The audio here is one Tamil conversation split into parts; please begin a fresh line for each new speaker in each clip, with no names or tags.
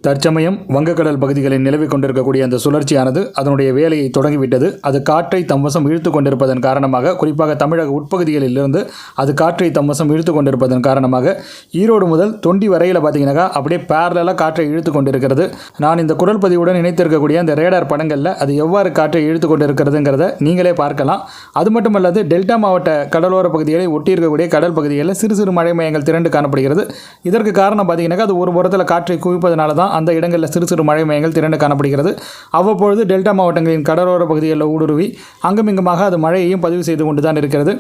தற்சமயம் வங்கக்கடல் பகுதிகளில் நிலவிக் கொண்டிருக்கக்கூடிய அந்த சுழற்சியானது அதனுடைய வேலையை தொடங்கிவிட்டது. அது காற்றை தம்வசம் இழுத்து கொண்டிருப்பதன் காரணமாக, குறிப்பாக தமிழக உட்பகுதிகளில் இருந்து அது காற்றை தம்வசம் இழுத்து கொண்டிருப்பதன் காரணமாக ஈரோடு முதல் தொண்டி வரையில் பார்த்தீங்கன்னாக்கா அப்படியே பேரலாக காற்றை இழுத்து கொண்டிருக்கிறது. நான் இந்த குரல் பதிவுடன் இணைத்திருக்கக்கூடிய அந்த ரேடார் படங்களில் அது எவ்வாறு காற்றை இழுத்து கொண்டிருக்கிறதுங்கிறத நீங்களே பார்க்கலாம். அது மட்டுமல்லாது டெல்டா மாவட்ட கடலோர பகுதிகளை ஒட்டியிருக்கக்கூடிய கடல் பகுதிகளில் சிறு சிறு மழை மையங்கள் திரண்டு காணப்படுகிறது. இதற்கு காரணம் பார்த்தீங்கன்னாக்கா அது ஒரு புறத்தில் காற்றை குவிப்பதனால தான் அந்த இடங்களில் சிறு சிறு மழை மையங்கள் திரண்டு காணப்படுகிறது. அவ்வப்பொழுது டெல்டா மாவட்டங்களின் கடலோர பகுதிகளில் ஊடுருவி அங்குமிங்குமாக அது மழையையும் பதிவு செய்து கொண்டு தான் இருக்கிறது.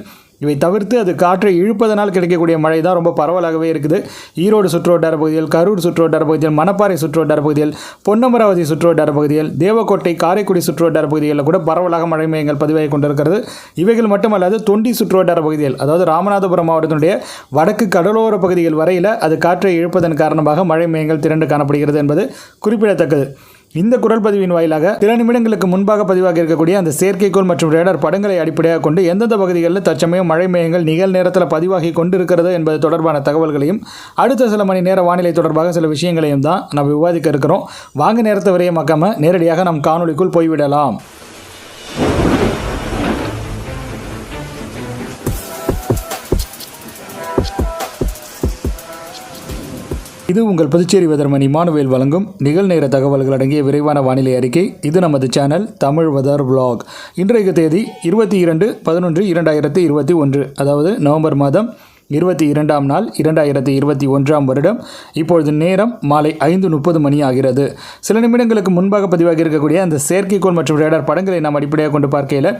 இவை தவிர்த்து அது காற்றை இழுப்பதனால் கிடைக்கக்கூடிய மழை தான் ரொம்ப பரவலாகவே இருக்குது. ஈரோடு சுற்றுவட்டார பகுதிகள், கரூர் சுற்றுவட்டார பகுதிகள், மணப்பாறை சுற்றுவட்டார பகுதிகள், பொன்னமராவதி சுற்றுவட்டார பகுதிகள், தேவக்கோட்டை, காரைக்குடி சுற்றுவட்டார பகுதிகளில் கூட பரவலாக மழை மையங்கள் பதிவாகி கொண்டிருக்கிறது. இவைகள் மட்டுமல்லாது தொண்டி சுற்றுவட்டார பகுதிகள், அதாவது ராமநாதபுரம் மாவட்டத்தினுடைய வடக்கு கடலோர பகுதிகள் வரையில் அது காற்றை இழுப்பதன் காரணமாக மழை மையங்கள் திரண்டு காணப்படுகிறது என்பது குறிப்பிடத்தக்கது. இந்த குரல் பதிவின் வாயிலாக சில நிமிடங்களுக்கு முன்பாக பதிவாகி இருக்கக்கூடிய அந்த செயற்கைக்கோள் மற்றும் ரேடார் படங்களை அடிப்படையாக கொண்டு எந்தெந்த பகுதிகளில் தற்சமயம் மழை மையங்கள் நிகழ் நேரத்தில் பதிவாகி கொண்டிருக்கிறது என்பது தொடர்பான தகவல்களையும் அடுத்த சில மணி நேர வானிலை தொடர்பாக சில விஷயங்களையும் தான் நம்ம விவாதிக்க இருக்கிறோம். வாங்க நேரத்தை விரயமாக்காமல் நேரடியாக நம் காணொலிக்குள் போய்விடலாம். இது உங்கள் புதுச்சேரி வெதர்மன் இமானுவேல் வழங்கும் நிகழ்நேர தகவல்கள் அடங்கிய விரைவான வானிலை அறிக்கை. இது நமது சேனல் தமிழ் வெதர் விளாக். இன்றைய தேதி 22/11/2021, அதாவது நவம்பர் மாதம் 22ஆம் நாள் 2021ஆம் வருடம். இப்பொழுது நேரம் மாலை 5:30 மணி ஆகிறது. சில நிமிடங்களுக்கு முன்பாக பதிவாகி இருக்கக்கூடிய அந்த செயற்கைக்கோள் மற்றும் ரேடார் படங்களை நாம் அடிப்படையாக கொண்டு பார்க்கையில்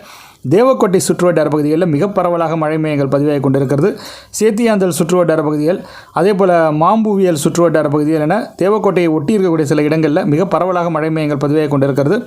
தேவக்கோட்டை சுற்றுவட்டார பகுதிகளில் மிக பரவலாக மழை மையங்கள் பதிவாகி கொண்டிருக்கிறது. சேத்தியாந்தல் சுற்றுவட்டார பகுதிகள், அதே போல் மாம்பூவியல் சுற்றுவட்டார பகுதிகள் என தேவக்கோட்டையை ஒட்டி இருக்கக்கூடிய சில இடங்களில் மிக பரவலாக மழை மையங்கள் பதிவாகி கொண்டிருக்கிறது.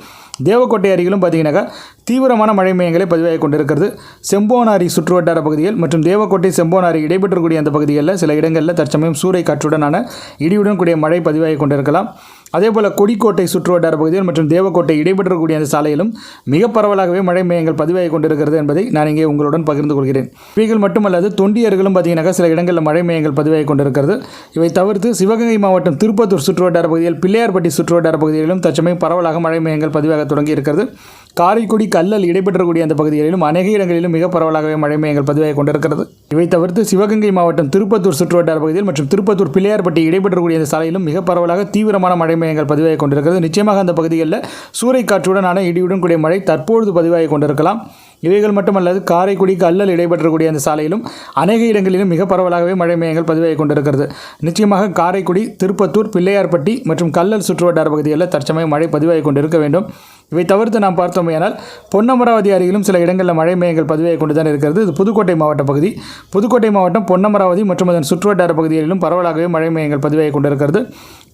தேவக்கோட்டை அருகிலும் பார்த்தீங்கன்னாக்கா தீவிரமான மழை மையங்களை பதிவாகி கொண்டிருக்கிறது. செம்போனாரி சுற்றுவட்டார பகுதிகள் மற்றும் தேவக்கோட்டை செம்போனாரி இடைபெற்றக்கூடிய அந்த பகுதிகளில் சில இடங்களில் தற்சமயம் சூறை காற்றுடனான இடியுடன் கூடிய மழை பதிவாகி கொண்டிருக்கலாம். அதேபோல் கொடிக்கோட்டை சுற்றுவட்டார பகுதிகள் மற்றும் தேவக்கோட்டை இடைபெற்றக்கூடிய அந்த சாலையிலும் மிக பரவலாகவே மழை மையங்கள் பதிவாகி கொண்டிருக்கிறது என்பதை நான் இங்கே உங்களுடன் பகிர்ந்து கொள்கிறேன். இவைகள் மட்டுமல்லாது தொண்டியர்களும் பார்த்தீங்கன்னாக்கா சில இடங்களில் மழை மையங்கள் பதிவாகி கொண்டிருக்கிறது. இவை தவிர்த்து சிவகங்கை மாவட்டம் திருப்பத்தூர் சுற்றுவட்டார பகுதிகள், பிள்ளையார்பட்டி சுற்றுவட்டார பகுதிகளிலும் தற்சமயம் பரவலாக மழை மையங்கள் பதிவாக தொடங்கி இருக்கிறது. காரைக்குடி, கல்லல் இடைபெற்றக்கூடிய அந்த பகுதிகளிலும் அநேக இடங்களிலும் மிக பரவலாகவே மழை மையங்கள் பதிவாகி கொண்டிருக்கிறது. இவை தவிர்த்து சிவகங்கை மாவட்டம் திருப்பத்தூர் சுற்றுவட்டார பகுதியில் மற்றும் திருப்பத்தூர் பிள்ளையார்பட்டி இடைபெற்றக்கூடிய அந்த சாலையிலும் மிக பரவலாக தீவிரமான மழை மையங்கள் பதிவாகி கொண்டிருக்கிறது. நிச்சயமாக அந்த பகுதிகளில் சூறைக்காற்றுடனான இடியுடன் கூடிய மழை தற்பொழுது பதிவாகி கொண்டிருக்கலாம். இவைகள் மட்டுமல்லாது காரைக்குடி, கல்லல் இடைபெற்றக்கூடிய அந்த சாலையிலும் அநேக இடங்களிலும் மிக பரவலாகவே மழை மையங்கள் பதிவாகி கொண்டிருக்கிறது. நிச்சயமாக காரைக்குடி, திருப்பத்தூர், பிள்ளையார்பட்டி மற்றும் கல்லல் சுற்றுவட்டார பகுதிகளில் தற்சமயம் மழை பதிவாகி கொண்டிருக்க வேண்டும். இவை தவிர்த்து நாம் பார்த்தோமேயானால் பொன்னமராவதி அருகிலும் சில இடங்களில் மழை மையங்கள் பதிவாகி கொண்டு தான் இருக்கிறது. இது புதுக்கோட்டை மாவட்ட பகுதி. புதுக்கோட்டை மாவட்டம் பொன்னமராவதி மற்றும் அதன் சுற்றுவட்டார பகுதிகளிலும் பரவலாகவே மழை மையங்கள் பதிவாகி கொண்டிருக்கிறது.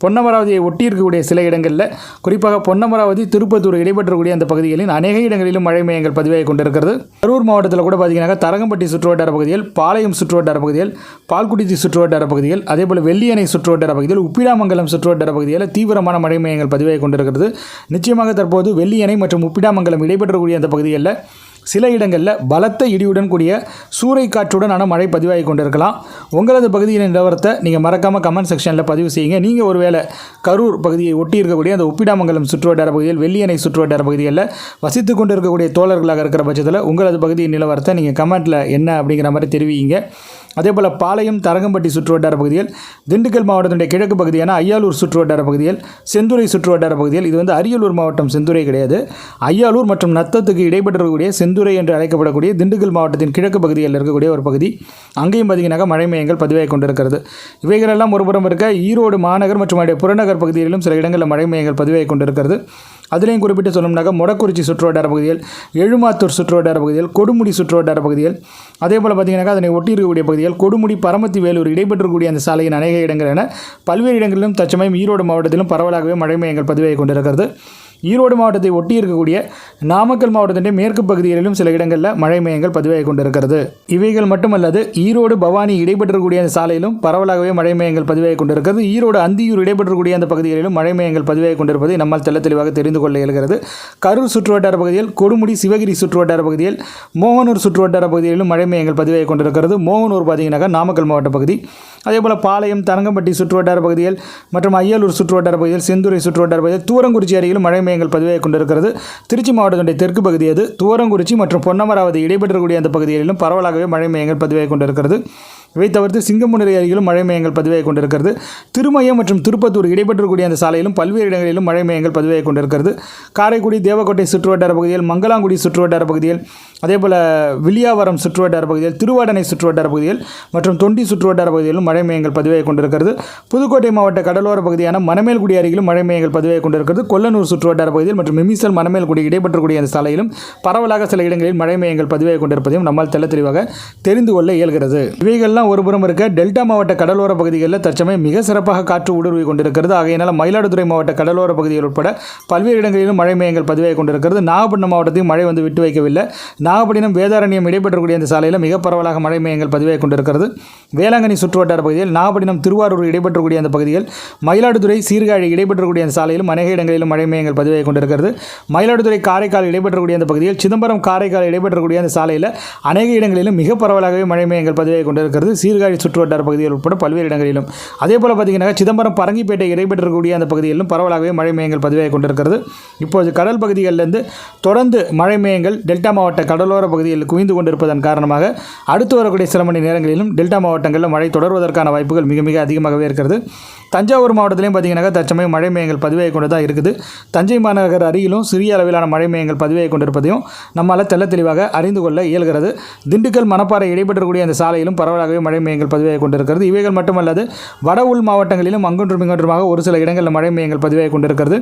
பொன்னமராவதியை ஒட்டி இருக்கக்கூடிய சில இடங்களில், குறிப்பாக பொன்னமராவதி, திருப்பத்தூர் இடைபெற்றக்கூடிய அந்த பகுதிகளில் அநேக இடங்களிலும் மழை மையங்கள் பதிவாகி கொண்டிருக்கிறது. கரூர் மாவட்டத்தில் கூட பார்த்தீங்கன்னா தரங்கம்பட்டி சுற்றுவட்டார பகுதிகள், பாளையம் சுற்றுவட்டார பகுதிகள், பால்குடி சுற்றுவட்டார பகுதிகள், அதேபோல் வெள்ளியணை சுற்றுவட்டார பகுதிகள், உப்பிடாமங்கலம் சுற்றுவட்டார பகுதிகளில் தீவிரமான மழை மையங்கள் பதிவாகி கொண்டிருக்கிறது. நிச்சயமாக தற்போது வெள்ளியணை மற்றும் உப்பிடாமங்கலம் இடைபெற்றக்கூடிய அந்த பகுதிகளில் சில இடங்களில் பலத்த இடியுடன் கூடிய சூறை காற்றுடனான மழை பதிவாகி கொண்டிருக்கலாம். உங்களது பகுதியின் நிலவரத்தை நீங்கள் மறக்காமல் கமெண்ட் செக்ஷனில் பதிவு செய்யுங்க. நீங்கள் ஒருவேளை கரூர் பகுதியை ஒட்டி இருக்கக்கூடிய அந்த உப்பிடாமங்கலம் சுற்றுவட்டார பகுதியில், வெள்ளியணை சுற்றுவட்டார பகுதிகளில் வசித்து கொண்டு இருக்கக்கூடிய தோழர்களாக இருக்கிற பட்சத்தில் உங்களது பகுதியின் நிலவரத்தை நீங்கள் கமெண்ட்டில் என்ன அப்படிங்கிற மாதிரி தெரிவிங்க. அதேபோல் பாளையம், தரங்கம்பட்டி சுற்றுவட்டார பகுதிகள், திண்டுக்கல் மாவட்டத்தினுடைய கிழக்கு பகுதியான ஐயாலூர் சுற்றுவட்டார பகுதிகள், செந்துறை சுற்றுவட்டார பகுதிகள், இது வந்து அரியலூர் மாவட்டம் செந்துறை கிடையாது, ஐயாலூர் மற்றும் நத்தத்துக்கு இடைப்பெற்றக்கூடிய செந்துறை என்று அழைக்கப்படக்கூடிய திண்டுக்கல் மாவட்டத்தின் கிழக்கு பகுதிகளில் இருக்கக்கூடிய ஒரு பகுதி, அங்கேயும் பார்த்தீங்கன்னாக்கா மழை மையங்கள் பதிவாகி கொண்டிருக்கிறது. இவைகளெல்லாம் ஒருபுறம் இருக்க ஈரோடு மாநகர் மற்றும் அதனுடைய புறநகர் பகுதிகளிலும் சில இடங்களில் மழை மையங்கள் பதிவாகி கொண்டிருக்கிறது. அதிலையும் குறிப்பிட்டு சொல்லணும்னாக்கா மொடக்குறிச்சி சுற்றுவட்டார பகுதிகள், எழுமாத்தூர் சுற்றுவட்டார பகுதிகள், கொடுமுடி சுற்றுவட்டார பகுதிகள், அதே போல் பார்த்தீங்கன்னாக்கா அதனை ஒட்டி இருக்கக்கூடிய பகுதிகள், கொடுமுடி, பரமத்தி, வேலூர் இடைபெற்றக்கூடிய அந்த சாலையின் அநேக இடங்கள் என பல்வேறு இடங்களிலும் தற்சமயம் ஈரோடு மாவட்டத்திலும் பரவலாகவே மழை மையங்கள் பதிவாகி கொண்டிருக்கிறது. ஈரோடு மாவட்டத்தை ஒட்டி இருக்கக்கூடிய நாமக்கல் மாவட்டத்தின் மேற்கு பகுதிகளிலும் சில இடங்களில் மழை மையங்கள் பதிவாகி கொண்டிருக்கிறது. இவைகள் மட்டுமல்லாது ஈரோடு, பவானி இடைபெற்றக்கூடிய அந்த சாலையிலும் பரவலாகவே மழை மையங்கள் பதிவாகி கொண்டிருக்கிறது. ஈரோடு, அந்தியூர் இடைபெற்றக்கூடிய அந்த பகுதிகளிலும் மழை மையங்கள் பதிவாகி கொண்டிருப்பதை நம்மால் தெளிவாக தெரிந்து கொள்ள இயலுகிறது. கரூர் சுற்றுவட்டார பகுதிகள், கொடுமுடி, சிவகிரி சுற்றுவட்டார பகுதிகள், மோகனூர் சுற்றுவட்டார பகுதிகளிலும் மழை மையங்கள் பதிவாகி கொண்டிருக்கிறது. மோகனூர் பார்த்தீங்கன்னாக்கா நாமக்கல் மாவட்ட பகுதி. அதேபோல் பாளையம், தரங்கம்பட்டி சுற்றுவட்டார பகுதிகள் மற்றும் அய்யலூர் சுற்றுவட்டார பகுதிகள், செந்துறை சுற்றுவட்டார பகுதிகள், தூரங்குறிச்சி அருகிலும் மழை மேகங்கள் பதிவாகி கொண்டிருக்கிறது. திருச்சி மாவட்டத்தினுடைய தெற்கு பகுதி அது. தூரங்குறிச்சி மற்றும் பொன்னமராவதி இடைப்பெற்றக்கூடிய அந்த பகுதிகளிலும் பரவலாகவே மழை மேகங்கள் பதிவாகி கொண்டிருக்கிறது. இவை தவிர்த்து சிங்கமுனரி அருகிலும் மழை மேகங்கள் பதிவாகி கொண்டிருக்கிறது. திருமயம் மற்றும் திருப்பத்தூர் இடைப்பெற்றக்கூடிய அந்த சாலையிலும் பல்வேறு இடங்களிலும் மழை மேகங்கள் பதிவாகி கொண்டிருக்கிறது. காரைக்குடி, தேவக்கோட்டை சுற்றுவட்டார பகுதிகள், மங்களாங்குடி சுற்றுவட்டார பகுதிகள், அதேபோல் வில்லியாவரம் சுற்றுவட்டார பகுதிகள், திருவாடனை சுற்றுவட்டார பகுதிகள் மற்றும் தொண்டி சுற்றுவட்டார பகுதிகளிலும் மழை மேகங்கள் பதிவாகி கொண்டிருக்கிறது. புதுக்கோட்டை மாவட்ட கடலோர பகுதியான மணமேல்குடி அருகிலும் மழை மேகங்கள் பதிவாகி கொண்டிருக்கிறது. கொல்லனூர் சுற்றுவட்டார பகுதியில் மற்றும் மிமிசல், மணமேல்குடி இடைப்பெற்றக்கூடிய அந்த சாலையிலும் பரவலாக சில இடங்களில் மழை மேகங்கள் பதிவாகி கொண்டிருப்பதையும் நம்மால் தெளிவாக தெரிந்து கொள்ள இயல்கிறது. இவைகள்லாம் ஒருபுறம் இருக்க, டெல்டா மாவட்ட கடலோர பகுதிகளில் தற்சமயம் மிக சிறப்பாக காற்று ஊடுருவி கொண்டிருக்கிறது. ஆகையினால் மயிலாடுதுறை மாவட்ட கடலோர பகுதிகள் உட்பட பல்வேறு இடங்களிலும் மழை மேகங்கள் பதிவாகி கொண்டிருக்கிறது. நாகப்பட்டினம் மாவட்டத்தையும் மழை வந்து விட்டு வைக்கவில்லை. நாகப்பட்டினம், வேதாரண்யம் இடைப்பெற்றக்கூடிய இந்த சாலையில் மிக பரவலாக மழை மேகங்கள் பதிவாகி கொண்டிருக்கிறது. வேளாங்கண்ணி சுற்றுவட்டார பகுதியில், நாகப்பட்டினம், திருவாரூர் இடைப்பெற்றக்கூடிய அந்த பகுதிகள், மயிலாடுதுறை, சீர்காழி இடைப்பெற்றக்கூடிய அந்த சாலையிலும் அநேக இடங்களிலும் மழை மேகங்கள் பதிவாகி கொண்டிருக்கிறது. மயிலாடுதுறை, காரைக்கால் இடைப்பெற்றக்கூடிய அந்த பகுதியில், சிதம்பரம், காரைக்கால் இடைப்பெற்றக்கூடிய அந்த சாலையில் அநேக இடங்களிலும் மிக பரவலாகவே மழை மேகங்கள் பதிவாகி கொண்டிருக்கிறது. சீர்காழி சுற்றுவட்டார பகுதிகள் உட்பட பல்வேறு இடங்களிலும். அதேபோல் பார்த்தீங்கன்னா சிதம்பரம், பரங்கிப்பேட்டை இடைப்பெற்றக்கூடிய அந்த பகுதிகளிலும் பரவலாகவே மழை மேகங்கள் பதிவாகி கொண்டிருக்கிறது. இப்போது கடல் பகுதிகளிலிருந்து தொடர்ந்து மழை மேகங்கள் டெல்டா மாவட்ட கடலோர பகுதிகளில் குவிந்து கொண்டிருப்பதன் காரணமாக அடுத்து வரக்கூடிய சில மணி நேரங்களிலும் டெல்டா மாவட்டங்களில் மழை தொடர்வதற்கான வாய்ப்புகள் மிக மிக அதிகமாகவே இருக்கிறது. தஞ்சாவூர் மாவட்டத்திலையும் பார்த்தீங்கன்னா தற்சமயம் மழை மேகங்கள் பதிவாகி கொண்டு தான் இருக்குது. தஞ்சை மாநகர் அருகிலும் சிறிய அளவிலான மழை மேகங்கள் பதிவாகி கொண்டிருப்பதையும் நம்மால் தெளிவாக அறிந்து கொள்ள இயல்கிறது. திண்டுக்கல், மணப்பாறை இடைப்பெற்றக்கூடிய அந்த சாலையிலும் பரவலாகவே மழை மேகங்கள் பதிவாகி கொண்டிருக்கிறது. இவைகள் மட்டுமல்லாது வட உள் மாவட்டங்களிலும் அங்கொன்றும் இங்கொன்றுமாக ஒரு சில இடங்களில் மழை மேகங்கள் பதிவாகி கொண்டிருக்கிறது.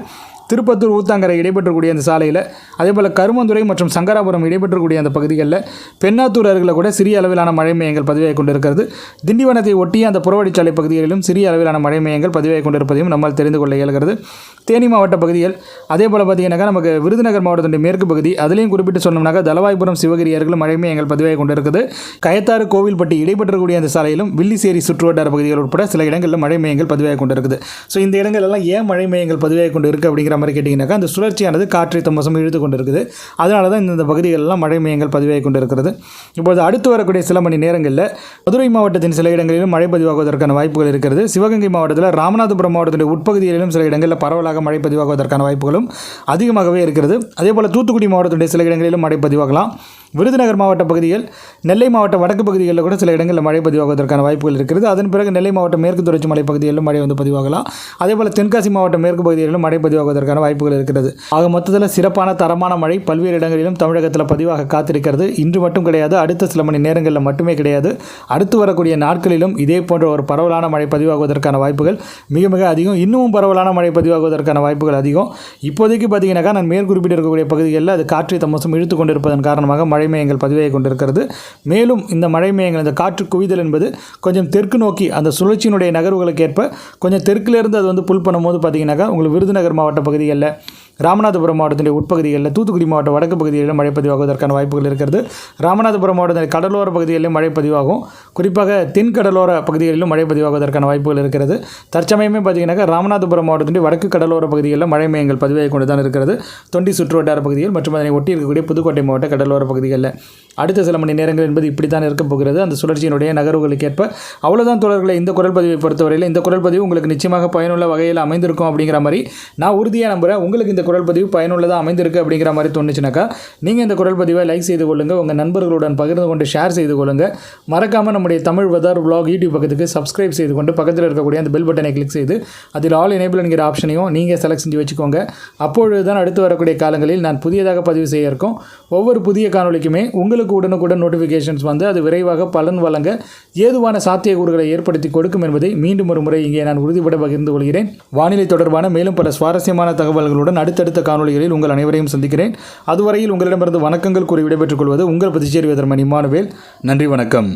திருப்பத்தூர், ஊத்தாங்கரை இடைப்பெற்றக்கூடிய அந்த சாலையில், அதேபோல் கருமந்துறை மற்றும் சங்கராபுரம் இடைப்பெற்றக்கூடிய அந்த பகுதிகளில், பெண்ணாத்தூர் அருகில் கூட சிறிய அளவிலான மழை மேகங்கள் பதிவாகி கொண்டிருக்கிறது. திண்டிவனத்தை ஒட்டிய அந்த புறவழிச்சாலை பகுதிகளிலும் சிறிய அளவிலான மழை மேகங்கள் பதிவாகி கொண்டிருப்பதையும் நம்மால் தெரிந்து கொள்ள இயல்கிறது. தேனி மாவட்ட பகுதிகள், அதேபோல் பார்த்தீங்கன்னாக்கா நமக்கு விருதுநகர் மாவட்டத்தின் மேற்கு பகுதி, அதிலையும் குறிப்பிட்டு சொன்னோம்னாக்கா தலவாய்புரம், சிவகிரி அருகிலும் மழை மேகங்கள் பதிவாகி கொண்டிருக்குது. கயத்தாறு, கோவில்பட்டி இடைப்பெற்றக்கூடிய அந்த சாலையிலும் வில்லிசேரி சுற்றுவட்டார பகுதிகள் உட்பட சில இடங்களில் மழை மேகங்கள் பதிவாகி கொண்டிருக்குது. ஸோ இந்த இடங்கள் எல்லாம் ஏன் மழை மேகங்கள் பதிவாகி கொண்டு இருக்குது அப்படிங்கிற மாதிரி கேட்டிங்கனாக்கா, அந்த சுழற்சியானது காற்றை தம்மசம் இழுத்து கொண்டு இருக்குது. அதனால தான் இந்த பகுதிகளெல்லாம் மழை மேகங்கள் பதிவாகி கொண்டு இருக்கிறது. இப்போது அடுத்து வரக்கூடிய சில மணி நேரங்களில் மதுரை மாவட்டத்தின் சில இடங்களிலும் மழை பதிவாகுவதற்கான வாய்ப்புகள் இருக்கிறது. சிவகங்கை மாவட்டத்தில், ராமநாதபுரம் மாவட்டத்தின் உட்பகுதிகளிலும் சில இடங்களில் பரவலாக மழை பதிவாகுவதற்கான வாய்ப்புகளும் அதிகமாகவே இருக்கிறது. அதேபோல் தூத்துக்குடி மாவட்டத்தினுடைய சில இடங்களிலும் மழை பதிவாகலாம். விருதுநகர் மாவட்ட பகுதிகள், நெல்லை மாவட்ட வடக்கு பகுதிகளில் கூட சில இடங்களில் மழை பதிவாகுவதற்கான வாய்ப்புகள் இருக்கிறது. அதன் பிறகு நெல்லை மாவட்ட மேற்கு தொடர்ச்சி மலை பகுதிகளிலும் மழை வந்து பதிவாகலாம். அதேபோல் தென்காசி மாவட்ட மேற்கு பகுதிகளிலும் மழை பதிவாகுவதற்கான வாய்ப்புகள் இருக்கிறது. ஆக மொத்தத்தில் சிறப்பான தரமான மழை பல்வேறு இடங்களிலும் தமிழகத்தில் பதிவாக காத்திருக்கிறது. இன்று மட்டும் கிடையாது, அடுத்த சில மணி நேரங்களில் மட்டுமே கிடையாது, அடுத்து வரக்கூடிய நாட்களிலும் இதே போன்ற ஒரு பரவலான மழை பதிவாகுவதற்கான வாய்ப்புகள் மிக மிக அதிகம். இன்னமும் பரவலான மழை பதிவாகுவதற்கான வாய்ப்புகள் அதிகம். இப்போதைக்கு பார்த்தீங்கன்னாக்கா நான் மேற்குறிப்பிட்டு இருக்கக்கூடிய பகுதிகளில் அது காற்றை தம்மசம் இழுத்து கொண்டிருப்பதன் காரணமாக மழை மேகங்கள் பதிவாகி கொண்டிருக்கிறது. மேலும் இந்த மழை மேகங்கள், இந்த காற்று குவிதல் என்பது கொஞ்சம் தெற்கு நோக்கி அந்த சுழற்சியினுடைய நகர்வுகளுக்கு ஏற்ப கொஞ்சம் தெற்கிலிருந்து அது வந்து புல் பண்ணும்போது பார்த்தீங்கன்னாக்கா உங்களுக்கு விருதுநகர் மாவட்ட பகுதிகளில், ராமநாதபுரம் மாவட்டத்தினுடைய உட்பகுதிகளில், தூத்துக்குடி மாவட்ட வடக்கு பகுதிகளிலும் மழை பதிவாகுவதற்கான வாய்ப்புகள் இருக்கிறது. ராமநாதபுரம் மாவட்டத்தின் கடலோர பகுதிகளிலும் மழை பதிவாகும். குறிப்பாக தென் கடலோர பகுதிகளிலும் மழை பதிவாகுவதற்கான வாய்ப்புகள் இருக்கிறது. தற்சமயமே பார்த்தீங்கன்னாக்கா ராமநாதபுரம் மாவட்டத்தினுடைய வடக்கு கடலோர பகுதிகளில் மழை மேகங்கள் பதிவாகி கொண்டு தான் இருக்கிறது. தொண்டி சுற்றுவட்டார பகுதிகள் மற்றும் அதனை ஒட்டி இருக்கக்கூடிய புதுக்கோட்டை மாவட்ட கடலோர பகுதிகளில் அடுத்த சில மணி நேரங்கள் என்பது இப்படித்தான் இருக்க போகிறது. அந்த சுழற்சியினுடைய நகர்வுகளுக்கு ஏற்ப. அவ்வளோதான் தோழர்களை, இந்த குரல் பதிவை பொறுத்தவரையில் இந்த குரல் பதிவு உங்களுக்கு நிச்சயமாக பயனுள்ள வகையில் அமைந்திருக்கும் அப்படிங்கிற மாதிரி நான் உறுதியாக நம்புகிறேன். உங்களுக்கு இந்த குரல் பதிவு பயனுள்ளதாக அமைந்திருக்கு அப்படிங்கிற மாதிரி தோணுச்சுனாக்கா நீங்கள் இந்த குரல் பதிவை லைக் செய்து கொள்ளுங்கள், உங்கள் நண்பர்களுடன் பகிர்ந்து கொண்டு ஷேர் செய்து கொள்ளுங்கள். மறக்காமல் நம்முடைய தமிழ் வெதர் vlog யூடியூப் பக்கத்துக்கு சப்ஸ்கிரைப் செய்து கொண்டு பக்கத்தில் இருக்கக்கூடிய அந்த பெல் பட்டனை கிளிக் செய்து அதில் ஆல் எனேபிள் என்கிற ஆப்ஷனையும் நீங்கள் செலக்ட் செஞ்சு வச்சுக்கோங்க. அப்பொழுது தான் அடுத்து வரக்கூடிய காலங்களில் நான் புதியதாக பதிவு செய்ய இருக்கோம். ஒவ்வொரு புதிய காணொலிக்குமே உங்களுக்கு உடனுக்குடன் நோட்டிஃபிகேஷன்ஸ் வந்து அது விரைவாக பலன் வழங்க ஏதுவான சாத்தியக்கூறுகளை ஏற்படுத்தி கொடுக்கும் என்பதை மீண்டும் ஒரு முறை இங்கே நான் உறுதிபட பகிர்ந்து கொள்கிறேன். வானிலை தொடர்பான மேலும் பல சுவாரஸ்யமான தகவல்களுடன் அடுத்தடுத்த காணொலிகளில் உங்கள் அனைவரையும் சந்திக்கிறேன். அதுவரையில் உங்களிடமிருந்து வணக்கங்கள் கூறி விடைபெற்றுக் கொள்வது உங்கள் புதுச்சேரி வெதர்மன் இமானுவேல். நன்றி, வணக்கம்.